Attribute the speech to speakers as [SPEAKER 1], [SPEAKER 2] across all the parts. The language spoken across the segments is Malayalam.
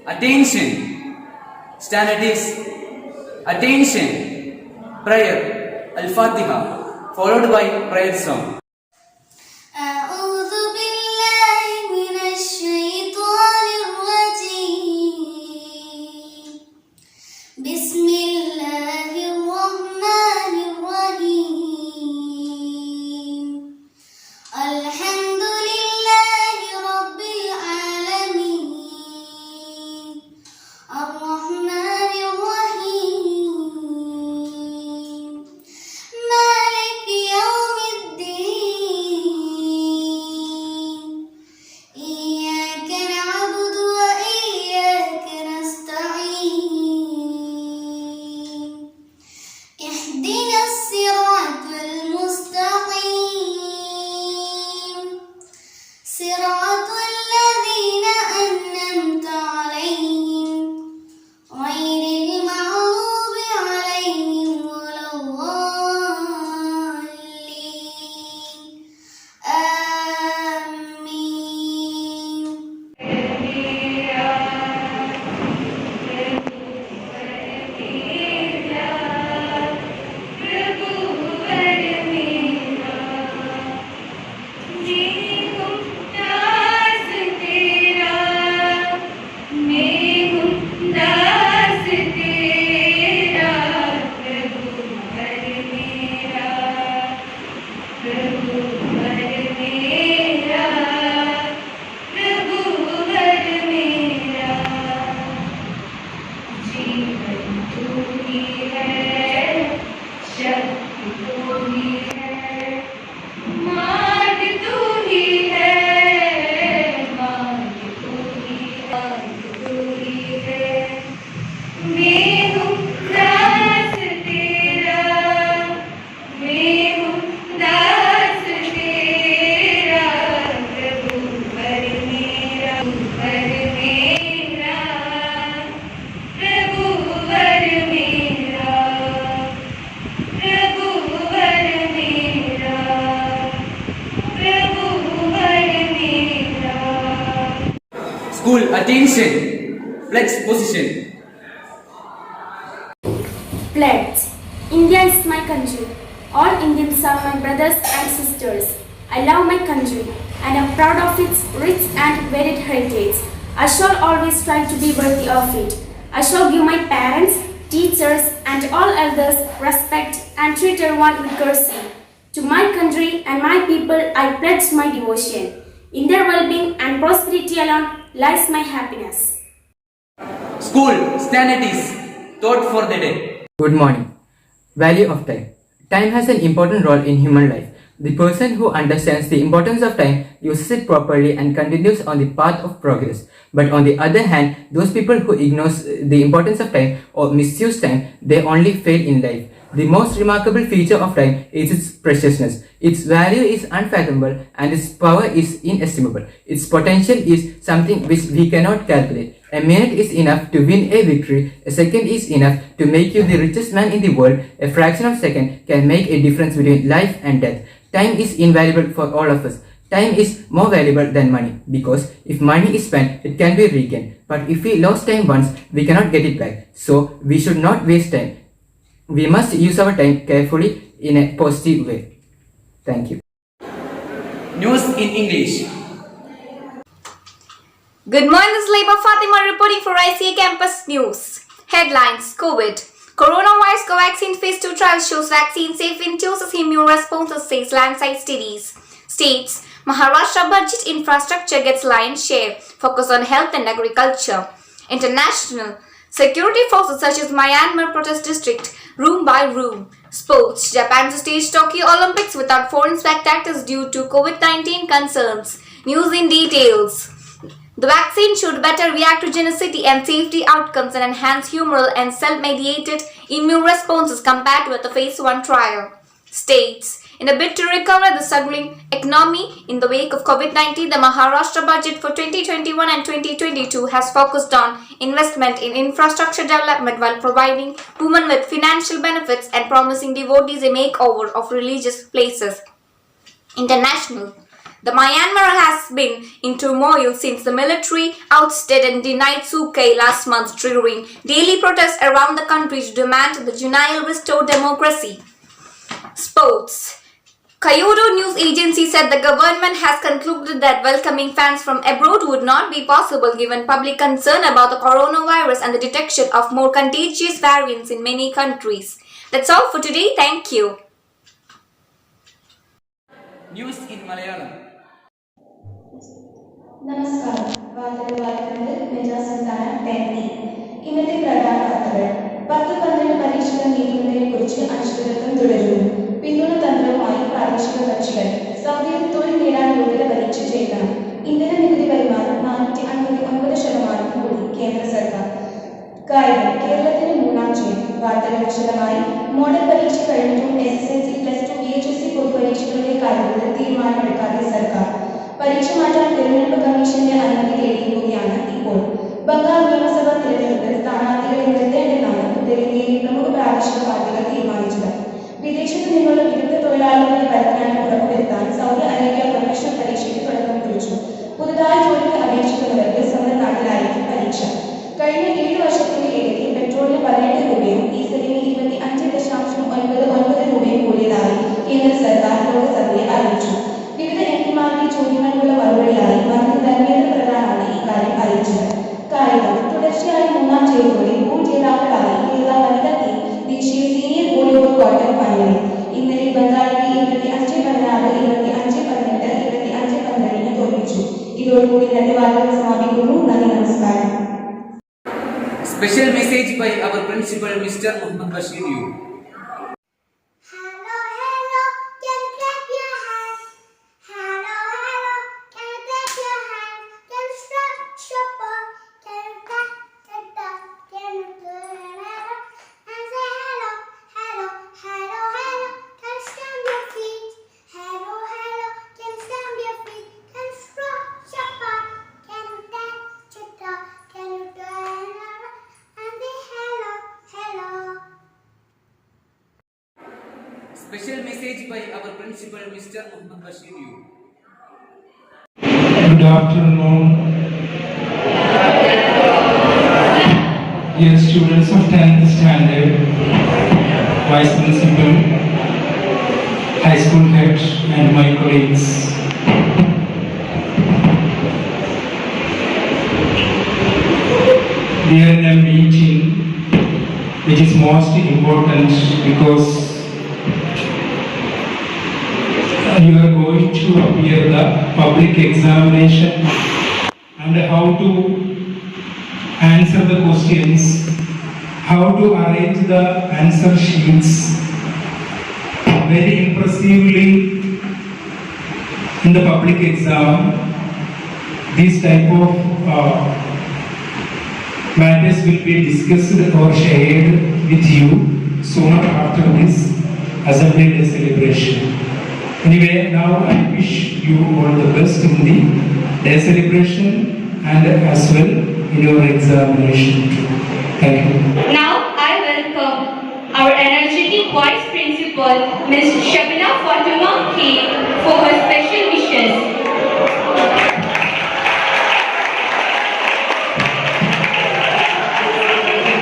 [SPEAKER 1] attention. Standard is attention. Prayer, Al-Fatiha, followed by prayer song.
[SPEAKER 2] أعوذ بالله من الشيطان الرجيم بسم الله الرحمن الرحيم الحمد لله رب العالمين الرحمن الرحيم مالك يوم الدين إياك نعبد وإياك نستعين اهدنا الصراط المستقيم صراط الذين أنعمت عليهم غير المغضوب عليهم ولا الضالين آمين
[SPEAKER 1] School, attention. Flex position.
[SPEAKER 3] Pledge. India is my country. All Indians are my brothers and sisters. I love my country and am proud of its rich and varied heritage. I shall always try to be worthy of it. I shall give my parents, teachers and all elders respect and treat everyone with courtesy. To my country and my people I pledge my devotion. In their well-being and prosperity alone lies my happiness.
[SPEAKER 1] School, standard is thought for the day.
[SPEAKER 4] Good morning. Value of time. Time has an important role in human life. The person who understands the importance of time uses it properly and continues on the path of progress. But on the other hand, those people who ignore the importance of time or misuse time, they only fail in life. The most remarkable feature of time is its preciousness. Its value is unfathomable and its power is inestimable. Its potential is something which we cannot calculate. A minute is enough to win a victory. A second is enough to make you the richest man in the world. A fraction of a second can make a difference between life and death. Time is invaluable for all of us. Time is more valuable than money because if money is spent, it can be regained. But if we lost time once, we cannot get it back. So we should not waste time. We must use our time carefully in a positive way. Thank you.
[SPEAKER 1] News in English.
[SPEAKER 5] Good morning, this is Leba Fatima reporting for ICA Campus News. Headlines: COVID. Coronavirus vaccine phase 2 trial shows vaccine safe induces immune responses, says Landside Studies. States: Maharashtra budget infrastructure gets lion's share, focus on health and agriculture. International: security forces such as Myanmar protest district, room by room. Sports: Japan to stage Tokyo Olympics without foreign spectators due to COVID-19 concerns. News in details. The vaccine showed better reactogenicity and safety outcomes and enhanced humoral and cell-mediated immune responses compared with the phase 1 trial. States: in a bid to recover the struggling economy in the wake of COVID-19, the Maharashtra budget for 2021 and 2022 has focused on investment in infrastructure development while providing women with financial benefits and promising devotees a makeover of religious places. International: The Myanmar has been in turmoil since the military ousted and denied Suu Kyi last month, triggering daily protests around the country to demand the Junile restore democracy. Sports. Kyodo News Agency said the government has concluded that welcoming fans from abroad would not be possible given public concern about the coronavirus and the detection of more contagious variants in many countries. That's all for today. Thank you.
[SPEAKER 1] News in Malayalam.
[SPEAKER 6] നമസ്കാരം വാർത്തകൾ വായിക്കുന്നത് മെജ സുൽത്താന ടെൻഡി. ഇന്നത്തെ പ്രധാന വാർത്തകൾ. 10-12 പരീക്ഷകൾ നീട്ടുന്നതിനെ കുറിച്ച് അനിശ്ചിതത്വം തുടരുന്നു. പിന്തുണ തന്ത്രവുമായി പ്രാദേശിക കക്ഷികൾ. സൗദിയിൽ തൊഴിൽ നേടാൻ യോഗ്യത പരീക്ഷ ചെയ്യണം. ഇന്ധന നികുതി വരുമാനം 459% കൂടി കേന്ദ്ര സർക്കാർ. കായികം. കേരളത്തിന് 3-ാം ജയം. വാർത്തകൾ വിശദമായി. മോഡൽ പരീക്ഷ കഴിഞ്ഞിട്ടും SSLC, +2, VHSC പൊതുപരീക്ഷകളിലെ കാര്യത്തിൽ തീരുമാനമെടുക്കാതെ സർക്കാർ. പരീക്ഷ മാറ്റാൻ തെരഞ്ഞെടുപ്പ് കമ്മീഷന്റെ അനുമതി തേടിയിരിക്കുകയാണ് ഇപ്പോൾ. ബംഗാൾ നിയമസഭാ തിരഞ്ഞെടുപ്പിൽ സ്ഥാനാർത്ഥികളെ നിർത്തേണ്ടെന്നാണ് ഉത്തരേന്ത്യയിലെ പ്രമുഖ പ്രാദേശിക പാർട്ടികൾ തീരുമാനിച്ചത്. വിദേശത്തു നിന്നുള്ള വിദഗ്ധ തൊഴിലാളികളുടെ പരിജ്ഞാനം ഉറപ്പുവരുത്താൻ സൗദി അറേബ്യ പ്രൊഫഷണൽ പരീക്ഷയ്ക്ക് തുടക്കം കുറിച്ചു. പുതുതായി ജോലിക്ക് അപേക്ഷിക്കുന്നവർക്ക് സ്വന്തം നാട്ടിലായിരിക്കും പരീക്ഷ. കഴിഞ്ഞ 7 വർഷത്തിന്റെ ഇടയിൽ പെട്രോളിന് 18 രൂപയും ഡീസലിന് 25.99 രൂപയും കൂടിയതായി കേന്ദ്ര സർക്കാർ ലോക്സഭയെ അറിയിച്ചു. വിവിധ എംപിമാരുടെ ചോദ്യങ്ങൾക്കുള്ള മറുപടിയായി മന്ത്രി ധർമ്മേന്ദ്ര പ്രധാനാണ് ഇക്കാര്യം അറിയിച്ചത്. കായികം. തുടർച്ചയായി 3-ാം ജയത്തോടെ പൂൾ ജേതാക്കളായി കേരള വനിതാ ടീം ദേശീയ സീനിയർ വോളിബോൾ ക്വാർട്ടർ ഫൈനലിൽ. ഇന്നലെ ബംഗാളിനെ 25-16, 25-18, 25-12 തോൽപ്പിച്ചു. ഇതോടുകൂടി 2 വാർത്തകൾ സമാപിക്കുന്നു. നന്ദി, നമസ്കാരം.
[SPEAKER 1] Special message by our principal, Mr. Muhammad Bashir U.
[SPEAKER 2] Hello, hello, can you clap your hands? Hello, hello, can you clap your hands? Can you stretch your paw? Can you tap the dog? Can you turn around and say hello, hello, hello, hello? Can you stamp your feet? Hello, hello, can you stamp your feet? Can you stretch your paw? Can you tap the dog? Can you turn around and say hello, hello?
[SPEAKER 1] Special message by our principal, Mr. Muhammad Bashir U.
[SPEAKER 7] Good afternoon, dear students of 10th standard, Vice Principal, High School Head, and my colleagues. We are in a meeting which is most important because you are going to appear the public examination and how to answer the questions, how to arrange the answer sheets very impressively in the public exam. This type of matters will be discussed or shared with you sooner after this Assembly Day celebration. Anyway, now I wish you all the best in the day celebration and as well in your examination too. Thank you.
[SPEAKER 8] Now I welcome our energetic Vice Principal, Ms. Shabina Fatima Key, for her special wishes.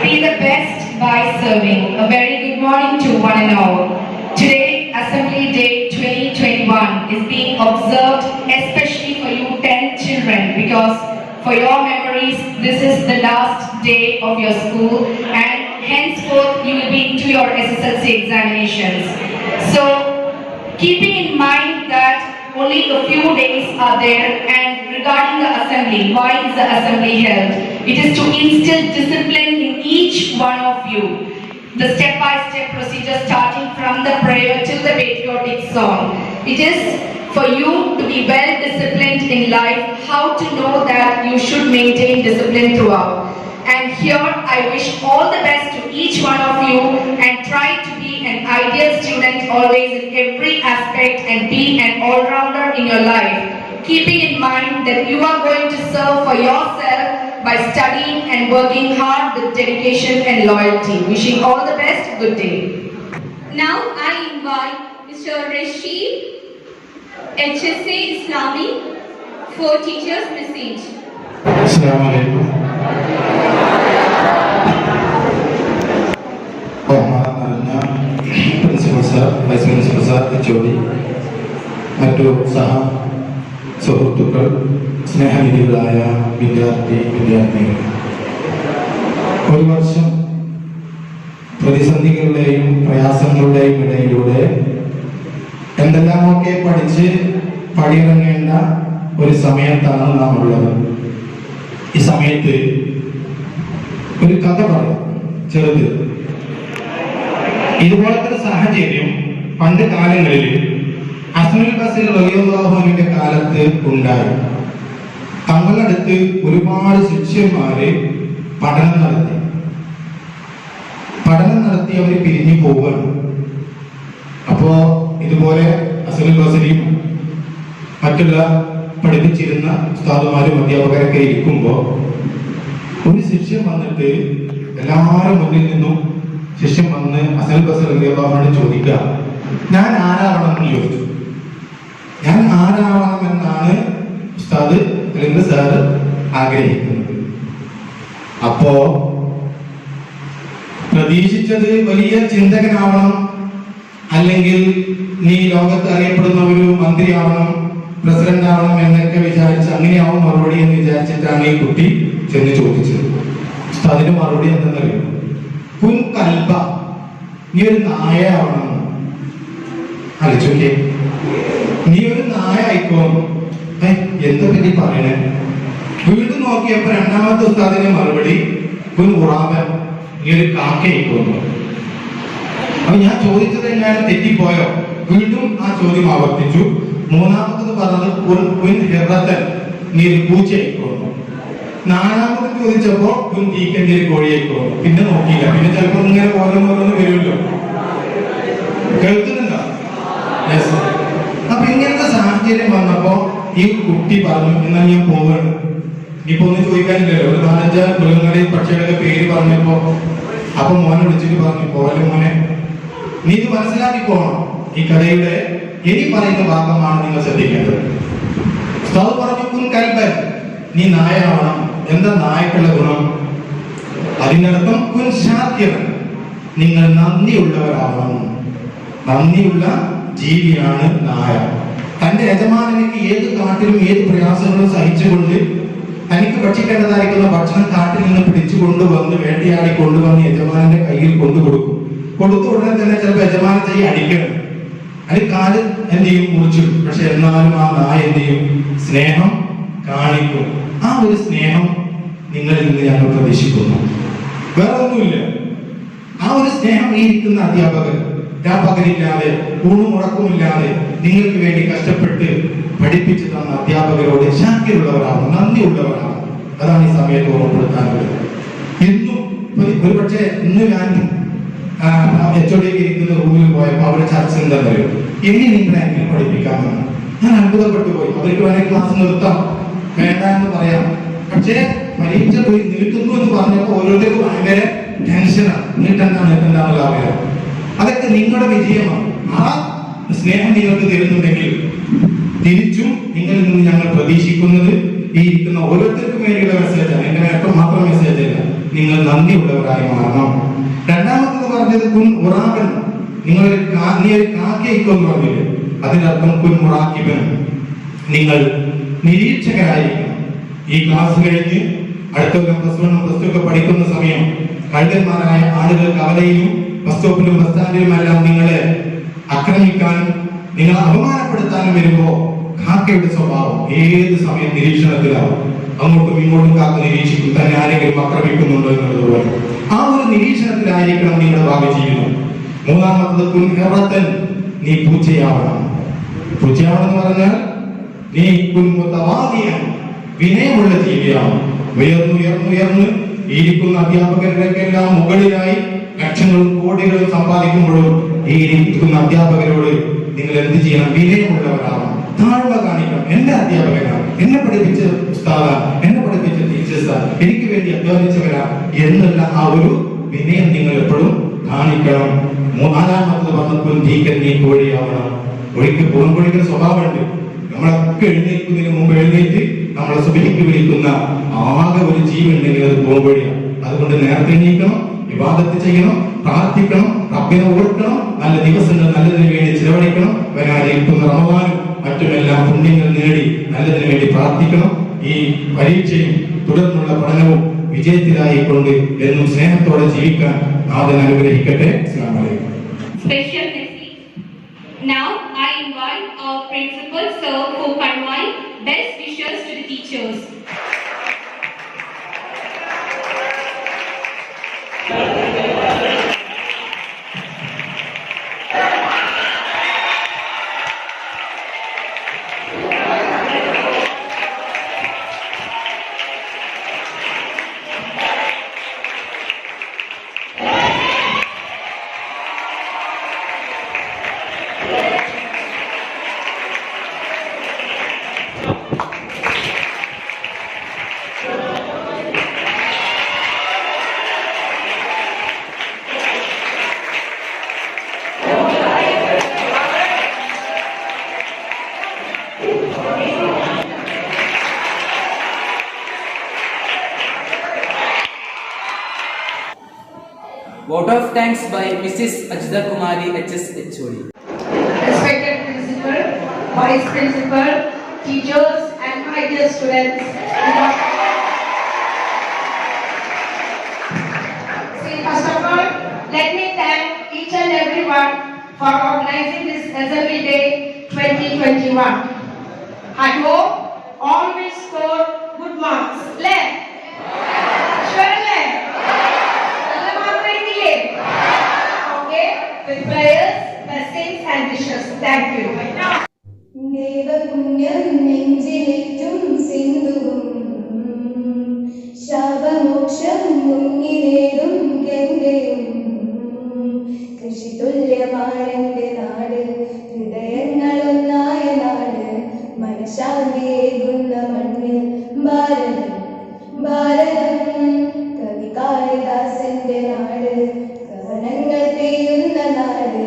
[SPEAKER 8] Be the best by serving. A very good morning to one and all. Today, Assembly Day 2021 is being observed especially for you 10 children because for your memories, this is the last day of your school and henceforth you will be into your SSLC examinations. So, keeping in mind that only a few days are there and regarding the assembly, why is the assembly held? It is to instill discipline in each one of you. The step-by-step procedure starting from the prayer till the patriotic song. It is for you to be well disciplined in life, how to know that you should maintain discipline throughout. And here I wish all the best to each one of you and try to be an ideal student always in every aspect and be an all-rounder in your life. Keeping in mind that you are going to serve for yourself by studying and working hard with dedication and loyalty. Wishing all the best. Good day.
[SPEAKER 5] Now I invite Mr. Rashid
[SPEAKER 8] HSC Islami, 4 teachers message.
[SPEAKER 7] Assalamu alaikum. Principal sir, vice principal sir, HOD, മറ്റു സുഹൃത്തുക്കൾ, സ്നേഹനിധികളായ വിദ്യാർത്ഥിനികൾ, ഒരു വർഷം പ്രതിസന്ധികളുടെയും പ്രയാസങ്ങളുടെയും ഇടയിലൂടെ എന്തെല്ലാമൊക്കെ പഠിച്ച് പടിയിറങ്ങേണ്ട ഒരു സമയത്താണ് നാം ഉള്ളത്. ഈ സമയത്ത് ഒരു കഥ പറയും, ചെറുത്. ഇതുപോലത്തെ ഒരു സാഹചര്യം പണ്ട് കാലങ്ങളിൽ ഹസനുൽ ബസരി റളിയല്ലാഹു അൻഹുവിന്റെ കാലത്ത് ഉണ്ടായി. തങ്ങളടുത്ത് ഒരുപാട് ശിഷ്യന്മാര് പഠനം നടത്തി അവർ പിരിഞ്ഞു പോവുകയാണ്. അപ്പോ ഇതുപോലെ ഹസനുൽ ബസരിയും മറ്റുള്ള പഠിപ്പിച്ചിരുന്ന ഉസ്താദുമാരും അധ്യാപകരൊക്കെ ഇരിക്കുമ്പോ ഒരു ശിഷ്യൻ വന്നിട്ട് എല്ലാവരും മുന്നിൽ നിന്നും ശിഷ്യൻ വന്ന് ഹസനുൽ ബസരി റളിയല്ലാഹു അൻഹു ചോദിക്കുക, ഞാൻ ആരാവണമെന്ന് ചോദിച്ചു. ഞാൻ ആരാവണമെന്നാണ് ഉസ്താദ് അല്ലെങ്കിൽ സാറ് ആഗ്രഹിക്കുന്നത്. അപ്പോ പ്രതീക്ഷിച്ചത് വലിയ ചിന്തകനാവണം, അല്ലെങ്കിൽ നീ ലോകത്ത് അറിയപ്പെടുന്ന ഒരു മന്ത്രിയാവണം, പ്രസിഡന്റ് ആവണം എന്നൊക്കെ വിചാരിച്ച് അങ്ങനെയാവും മറുപടി എന്ന് വിചാരിച്ചിട്ടാണ് ഈ കുട്ടി ചെന്ന് ചോദിച്ചത്. അതിന് മറുപടി എന്തെന്നറിയോ? കുൻ കൽബ, നീ ഒരു നായ ആവണം. ആലോചിക്കേ, നീ ഒരു നായ ആയിക്കോ. എന്താ പറ്റി പറയണേ? വീണ്ടും നോക്കിയപ്പോ രണ്ടാമത്തെ ഉസ്താദിന്റെ മറുപടി കുൻ ഉറാബൻ, നീ ഒരു കാക്കയായിക്കോ. അപ്പൊ ഞാൻ ചോദിച്ചത് എങ്ങനെ തെറ്റിപ്പോയോ? വീണ്ടും ആ ചോദ്യം ആവർത്തിച്ചു. മൂന്നാമത്തത് പറഞ്ഞത് കുൻ ഹിറത്തൻ, നീ ഒരു പൂച്ചയായിക്കോ. നാലാമത് ചോദിച്ചപ്പോ കുൻ തീക്കൻ, നീ ഒരു കോഴിയായിക്കോ. പിന്നെ നോക്കിയില്ല. പിന്നെ ചിലപ്പോ ഇങ്ങനെ ഓരോന്നോരോന്ന് വരുമല്ലോ. കേൾക്കുന്നുണ്ടോ? അപ്പൊ ഇങ്ങനത്തെ സാഹചര്യം വന്നപ്പോ ഈ കുട്ടി പറഞ്ഞു, എന്നാൽ ഞാൻ പോവാണ്. ഇപ്പൊ ഒന്നും ചോദിക്കാനില്ലല്ലോ. ഒരു 4-5 മൃഗങ്ങളുടെയും പക്ഷികളുടെ പേര് പറഞ്ഞപ്പോ അപ്പൊ മോനെ വിളിച്ചിട്ട് പറഞ്ഞു, പോലെ മോനെ, നീ ഇത് മനസ്സിലാക്കിക്കോണം. ഈ കഥയുടെ ഇനി പറയുന്ന ഭാഗമാണ് നിങ്ങൾ ശ്രദ്ധിക്കേണ്ടത്. ഉസ്താദ് പറഞ്ഞു, കുൻ കൽബൻ, നീ നായയാവണം. എന്താ നായക്കുള്ള ഗുണം? അതിനർത്ഥം കുൻ ശാക്യൻ, നിങ്ങൾ നന്ദിയുള്ളവരാവണം. നന്ദിയുള്ള ജീവിയാണ് നായ. തന്റെ യജമാനനിക്ക് ഏത് കാട്ടിലും ഏത് പ്രയാസങ്ങളും സഹിച്ചുകൊണ്ട് തനിക്ക് ഭക്ഷിക്കേണ്ടതായിരിക്കുന്ന ഭക്ഷണം കാട്ടിൽ നിന്ന് പിടിച്ചു കൊണ്ടുവന്ന് വേട്ടയാടി കൊണ്ടുവന്ന് യജമാനന്റെ കയ്യിൽ കൊണ്ടുകൊടുക്കും. കൊടുത്ത ഉടനെ തന്നെ ചിലപ്പോൾ യജമാനൻ ചെയ്യും അടിക്കണം. അതിന് കാല് എന്ത് ചെയ്യും? മുറിച്ചു. പക്ഷെ എന്നാലും ആ നായ എന്ത് ചെയ്യും? സ്നേഹം കാണിക്കും. ആ ഒരു സ്നേഹം നിങ്ങളിൽ നിന്ന് ഞങ്ങൾ പ്രതീക്ഷിക്കുന്നു. വേറെ ഒന്നുമില്ല. ആ ഒരു സ്നേഹം ഈ ഇരിക്കുന്ന അധ്യാപകർ പകലില്ലാതെ ഊണുമുറക്കുമില്ലാതെ നിങ്ങൾക്ക് വേണ്ടി കഷ്ടപ്പെട്ട് പഠിപ്പിച്ചു തന്ന അധ്യാപകരോട് ശാക്തിയുള്ളവരാണ്, നന്ദിയുള്ളവരാണ്. അതാണ് ഈ സമയത്ത് ഓർമ്മപ്പെടുത്താനുള്ളത്. ഇന്നും ഒരുപക്ഷെ ഇന്ന് ഞാൻ HOD ഇരിക്കുന്ന റൂമിൽ പോയപ്പോൾ അവരുടെ ചർച്ച എന്താ പറയും, എങ്ങനെ നിങ്ങളെ പഠിപ്പിക്കാമെന്ന്. ഞാൻ അത്ഭുതപ്പെട്ടു പോയി. അവർക്ക് വേണമെങ്കിൽ ക്ലാസ് നിർത്താം, വേണ്ട എന്ന് പറയാം. പക്ഷേ പരീക്ഷ പോയി നിൽക്കുന്നു എന്ന് പറഞ്ഞപ്പോൾ ഓരോരുത്തർക്കും ഭയങ്കര ടെൻഷനാണ്. നീട്ടെന്താണെന്നുള്ള അറിയാം. അതൊക്കെ നിങ്ങളുടെ വിജയമാണ്. ആ സ്നേഹം നിങ്ങൾക്ക് തരുന്നുണ്ടെങ്കിൽ തിരിച്ചും നിങ്ങളിൽ നിന്ന് ഞങ്ങൾ പ്രതീക്ഷിക്കുന്നത് ഈ ഇരിക്കുന്ന ഓരോരുത്തർക്കും വേണ്ടിയുള്ള മെസ്സേജാണ്. എന്റെ നേട്ടം മാത്രം മെസ്സേജ് അല്ല. നിങ്ങൾ നന്ദിയുള്ളവരായി മാറണം. രണ്ടാമത്തത് പറഞ്ഞത് കുൻ ഉറാബൻ, നീ ഒരു കാക്കയിക്കോന്ന് പറഞ്ഞില്ലേ? അതിനർത്ഥം കുൻ മുറാക്കിബൻ, നിങ്ങൾ നിരീക്ഷകരായിരിക്കണം. ഈ ക്ലാസ് കഴിഞ്ഞ് അടുത്ത +1 +2 ഒക്കെ പഠിക്കുന്ന സമയം കഴുകന്മാരായ ആളുകൾ കവലയിലും ബസ് സ്റ്റോപ്പിലും ബസ് സ്റ്റാൻഡിലും എല്ലാം നിങ്ങളെ ആക്രമിക്കാനും നിങ്ങളെ അപമാനപ്പെടുത്താനും വരുമ്പോ കാക്കയുടെ സ്വഭാവം ഏത് സമയം നിരീക്ഷണത്തിലാവും. അങ്ങോട്ടും ഇങ്ങോട്ടും കാക്ക നിരീക്ഷിക്കും, തന്നെ ആരെങ്കിലും ആക്രമിക്കുന്നുണ്ടോ എന്നുള്ളതുപോലെ. ആ ഒരു നിരീക്ഷണത്തിലായിരിക്കണം നിങ്ങളുടെ ഭാവി ജീവിതം. മൂന്നാമത്തത് കുൻ ഹിറത്തൻ, നീ പൂച്ചയാവണം. പൂച്ചയാവണം എന്ന് പറഞ്ഞാൽ നീ കുൻ മുതവാദിയൻ, വിനയമുള്ള ജീവിയാണ്. ഉയർന്നുയർന്നുയർന്ന് ഇരിക്കുന്ന അധ്യാപകരുടെയെല്ലാം മുകളിലായി ലക്ഷങ്ങളും കോടികളും സമ്പാദിക്കുമ്പോഴും ഈ ഇരിക്കുന്ന അധ്യാപകരോട് നിങ്ങൾ എന്ത് ചെയ്യണം? വിനയമുള്ളവരാണ്, താഴ്മ കാണിക്കണം. എന്റെ അധ്യാപകനാണ്, എന്നെ പഠിപ്പിച്ച ഉസ്താദാണ്, എന്നെ പഠിപ്പിച്ച ടീച്ചേഴ്സാണ്, എനിക്ക് വേണ്ടി അധ്വാനിച്ചവരാ എന്നുള്ള ആ ഒരു വിനയം നിങ്ങൾ എപ്പോഴും കാണിക്കണം. നാലാമത്തത് പറഞ്ഞപ്പോൾ നീ കോഴിയാവണം. കോഴിക്ക് പൂർണ്ണ സ്വഭാവമുണ്ട്. നമ്മളൊക്കെ എഴുന്നേൽക്കുന്നതിന് മുമ്പ് എഴുന്നേറ്റ് നമ്മളെ സുബഹിക്ക് വിളിക്കുന്ന ആകെ ഒരു ജീവൻ ഉണ്ടെങ്കിൽ അത് പോകുമ്പോഴാണ്. അതുകൊണ്ട് നേരത്തെ എണീക്കണം, ഇബാദത്ത് ചെയ്യണം, പ്രാർത്ഥിക്കണം, റബ്ബിനെ ഓർക്കണം, നല്ല ദിവസങ്ങൾ നല്ലതിനു വേണ്ടി ചിലവഴിക്കണം. വരാനിരിക്കുന്ന റമദാനും മറ്റുമെല്ലാം പുണ്യങ്ങൾ നേടി നല്ലതിനു വേണ്ടി പ്രാർത്ഥിക്കണം. ഈ പരീക്ഷയും തുടർന്നുള്ള പഠനവും വിജയത്തിലായിക്കൊണ്ട് എന്നും സ്നേഹത്തോടെ ജീവിക്കാൻ നാഥൻ അനുഗ്രഹിക്കട്ടെ. അസ്സലാമു അലൈക്കും.
[SPEAKER 8] Special message. Now I invite our principal sir for convey best wishes to the teachers.
[SPEAKER 1] Vote of thanks by Mrs. Ajda Kumari HS HOD.
[SPEAKER 8] Respected principal, vice principal, teachers and my dear students. See, first of all, let me thank each and everyone for organizing this Assembly Day 2021. I hope all will score good marks. Left. Sure left. Okay, with prayers, blessings and wishes. Thank you.
[SPEAKER 6] ദേവപുണ്യം നെഞ്ചിലേറ്റും സിന്ധുവും ശാപമോക്ഷം മുന്നിലേറും ഗംഗയും കൃഷി തുല്യമാണെന്റെ നാട് ഹൃദയങ്ങളൊന്നായ നാട് മനഃശാന്തിയേകുന്ന മണ്ണിൽ ഭാരതം ഭാരതം കവി കാളിദാസന്റെ നാട് കവനങ്ങൾ പെയ്യുന്ന നാട്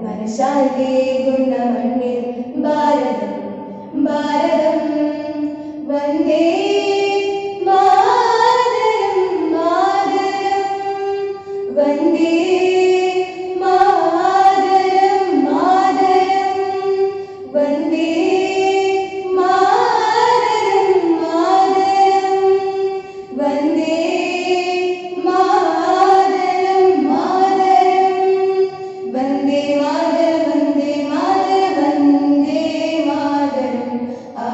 [SPEAKER 6] മനഃശാന്തിയേകുന്ന മണ്ണിൽ ഭാരതം ഭാരതം വന്ദേ മാതരം മാതരം വന്ദേ മാതരം മാതരം വന്ദേ മാതരം മാതരം വന്ദേ മാതരം മാതരം വന്ദേ മാതരം വന്ദേ മാതരം വന്ദേ മാതരം ആ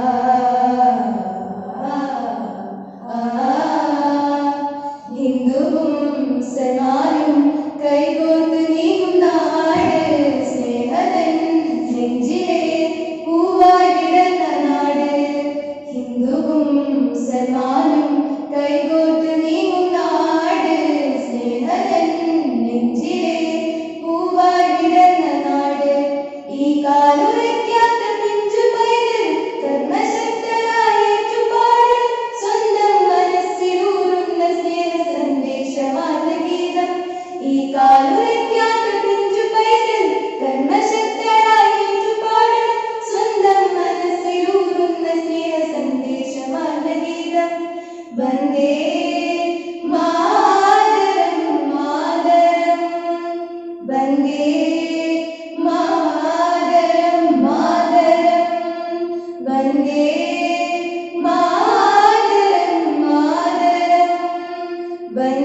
[SPEAKER 6] ഹിന്ദുവും മുസൽമാനും കൈകോർത്ത് നീങ്ങും നാട് സ്നേഹതൻ നെഞ്ചിലെ പൂവായി വിടർന്ന നാട് ഹിന്ദുവും മുസൽമാനും കൈകോർത്ത് നീങ്ങും നാട് സ്നേഹതൻ നെഞ്ചിലെ പൂവായി വിടർന്ന നാട് ഈ കാലുറയ്ക്കാത്ത പിഞ്ചു പൈതൽ കർമ്മശക്തരായ ഏറ്റുപാടൽ സ്വന്തം മനസ്സിലൂറുന്ന സ്നേഹ സന്ദേശമാണ് ഗീതം ഈ കാലുറയ്ക്കാത്ത പിഞ്ചു പൈതൽ കർമ്മശക്തരായ ഏറ്റുപാടൽ സ്വന്തം മനസ്സിലൂറുന്ന സ്നേഹ സന്ദേശമാണ് ഗീതം വന്ദേ മാതരം മാതരം വന്ദേ മാതരം മാതരം വന്ദേ മാതരം മാതരം വന്ദേ